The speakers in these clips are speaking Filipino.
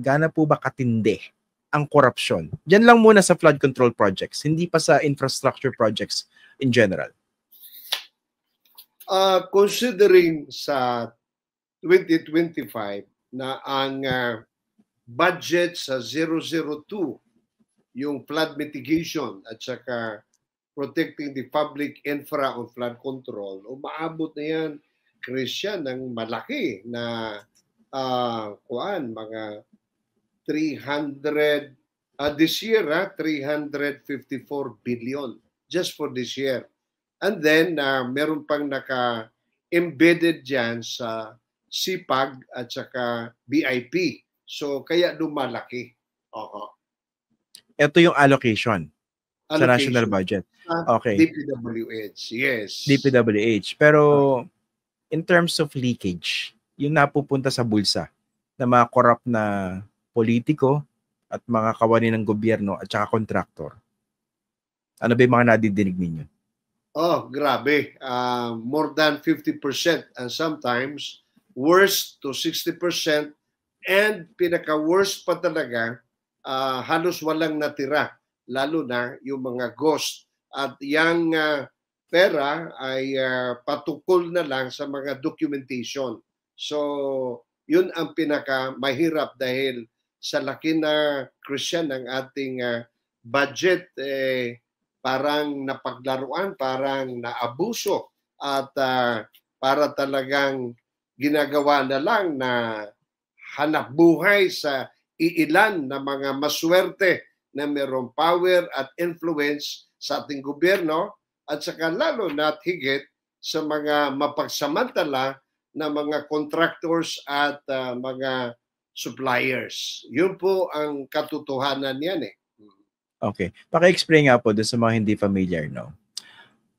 gaano po ba katindi ang korupsyon? Diyan lang muna sa flood control projects, hindi pa sa infrastructure projects in general. Considering sa 2025 na ang budget sa 002, yung flood mitigation at saka protecting the public infra on flood control, umaabot na yan, Christian, ng malaki na mga 300, this year, 354 billion just for this year. And then, meron pang naka-embedded dyan sa CPAG at saka BIP. So, kaya lumalaki. Ito yung allocation sa national budget. Okay. DPWH, yes. DPWH. Pero in terms of leakage, yung napupunta sa bulsa na mga corrupt na politiko at mga kawani ng gobyerno at saka contractor, ano ba yung mga nadidinig ninyo? Grabe. More than 50% and sometimes worse to 60%. And pinaka-worst pa talaga, halos walang natira, lalo na yung mga ghost. At yung pera ay patukol na lang sa mga documentation. So, yun ang pinaka-mahirap dahil sa laki na, Christian, ng ating budget, parang napaglaruan, parang naabuso at para talagang ginagawa na lang na hanap buhay sa iilan na mga maswerte na mayroong power at influence sa ating gobyerno at saka lalo na at higit sa mga mapagsamantala na mga contractors at mga suppliers. Yun po ang katotohanan yan eh. Okay. Paki-explain nga po doon sa mga hindi familiar, no?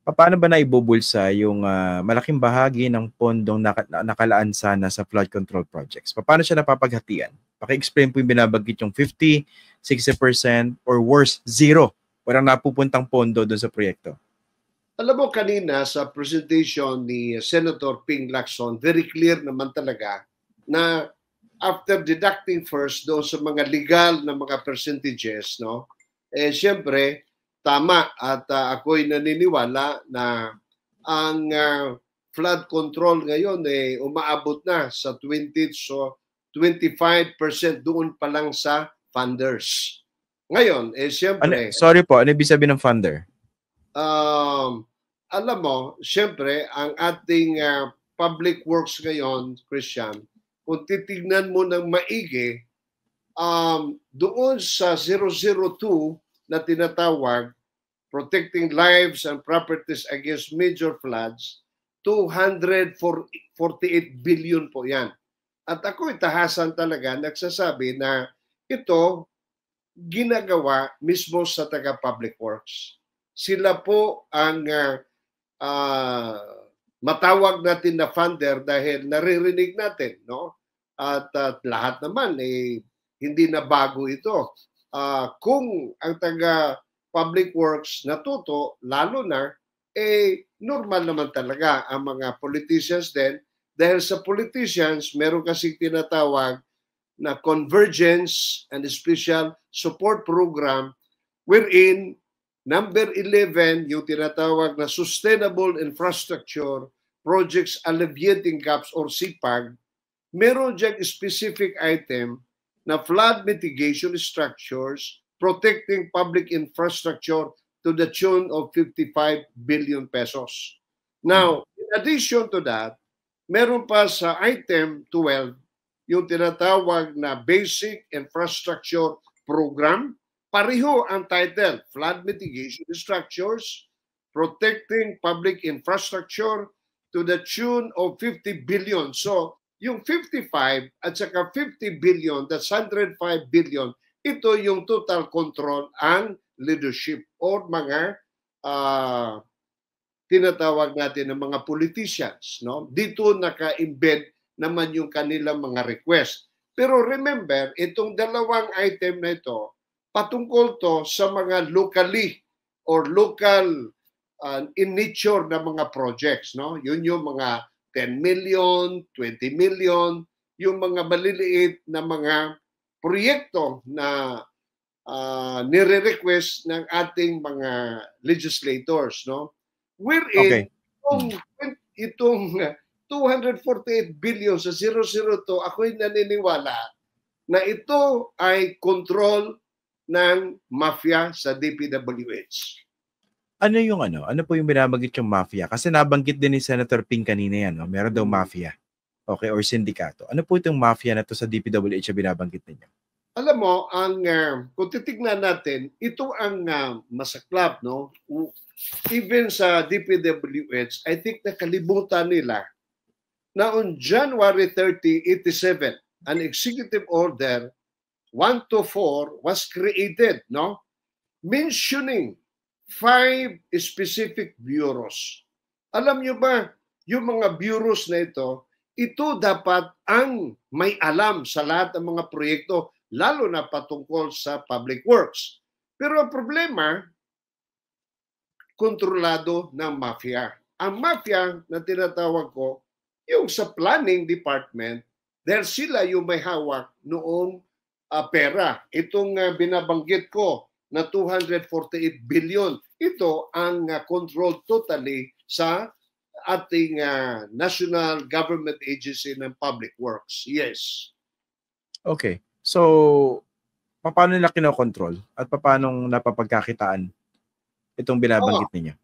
Paano ba naibubulsa yung malaking bahagi ng pondong nakalaan sana sa flood control projects? Paano siya napapaghatian? Paki-explain po yung binabanggit yung 50, 60%, or worse, zero. Walang napupuntang pondo doon sa proyekto. Alam mo kanina sa presentation ni Senator Ping Lacson, very clear naman talaga na after deducting first doon sa mga legal na mga percentages, no? Siyempre, tama at ako'y naniniwala na ang flood control ngayon umaabot na sa 25% doon pa lang sa funders. Ngayon, siyempre... Sorry po, ano ibig sabihin ng funder? Alam mo, siyempre, ang ating public works ngayon, Christian, kung titignan mo ng maigi, doon sa 002 na tinatawag, Protecting Lives and Properties Against Major Floods, 248 billion po yan. At ako itahasan talaga, nagsasabi na ito ginagawa mismo sa taga-public works. Sila po ang matawag natin na funder dahil naririnig natin, no? At lahat naman hindi na bago ito. Kung ang taga public works natuto, lalo na normal naman talaga ang mga politicians din dahil sa politicians meron kasing tinatawag na convergence and special support program wherein number 11 yung tinatawag na Sustainable Infrastructure Projects Alleviating Gaps or CPAG, meron diyang specific item na flood mitigation structures protecting public infrastructure to the tune of 55 billion pesos. Now, in addition to that, meron pa sa item 12 yung tinatawag na Basic Infrastructure Program. Pareho ang title, Flood Mitigation Structures, Protecting Public Infrastructure to the tune of 50 billion. So, yung 55 at saka 50 billion, that's 105 billion, ito yung total control ang leadership or mga tinatawag natin ng mga politicians. No? Dito naka-embed naman yung kanilang mga request. Pero remember, itong dalawang item na ito, patungkol to sa mga locally or local in nature na mga projects. No? Yun yung mga 10 million, 20 million, yung mga maliliit na mga proyekto na nire-request ng ating mga legislators, no? Wherein itong 248 billion sa 002, ako'y naniniwala na ito ay control ng mafia sa DPWH. Ano yung ano? Ano po yung binabanggit yung mafia? Kasi nabanggit din ni Senator Ping kanina yan, no? Meron daw mafia. Okay, or sindikato. Ano po itong mafia na to sa DPWH na binabanggit ninyo? Alam mo, kung titignan natin, ito ang masaklap, no? Even sa DPWH, I think nakalimutan nila na on January 30, 87, an executive order 124 was created, no? Mentioning 5 specific bureaus. Alam nyo ba, yung mga bureaus na ito dapat ang may alam sa lahat ng mga proyekto, lalo na patungkol sa public works. Pero ang problema, kontrolado ng mafia. Ang mafia na tinatawag ko, yung sa planning department, dahil sila yung may hawak noong pera. Itong binabanggit ko na 248 billion, ito ang controlled totally sa ating National Government Agency ng Public Works. Yes. Okay. So, paano nila kinokontrol at paano napapagkakitaan itong binabanggit ninyo?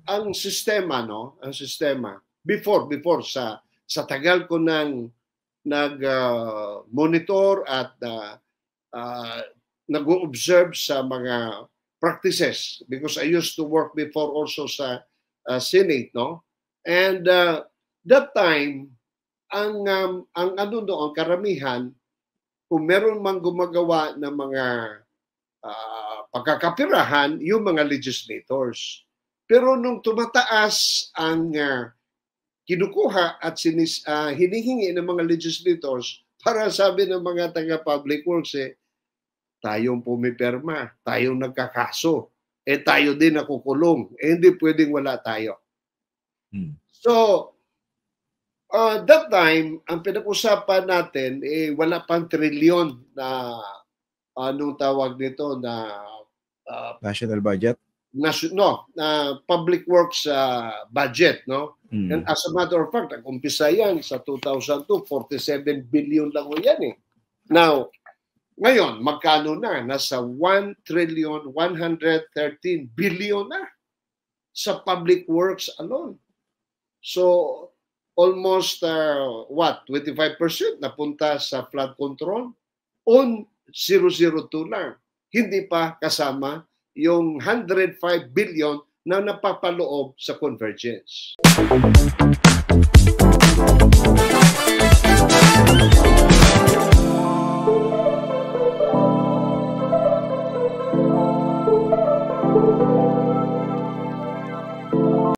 Ang sistema, no? Ang sistema before sa tagal ko nang nag-monitor at nag-observe sa mga practices because I used to work before also sa Senate, no? And that time ang karamihan, kung meron mang gumagawa ng mga pagkakapirahan, yung mga legislators. Pero nung tumataas ang kinukuha at hinihingi ng mga legislators, para sabi ng mga taga-public works, tayong pumipirma, tayong nagkakaso, tayo din nakukulong, hindi pwedeng wala tayo. So, that time, ang pinag-usapan natin, wala pang trilyon na anong tawag nito na national budget? Public works budget, no? And as a matter of fact, nag-umpisa yan sa 2002, 47 billion lang yan Now, ngayon, magkano na? Nasa 1 trillion 113 billion na sa public works alone. So, almost 25% napunta sa flood control on 002 lang. Hindi pa kasama yung 105 billion na napapaloob sa convergence.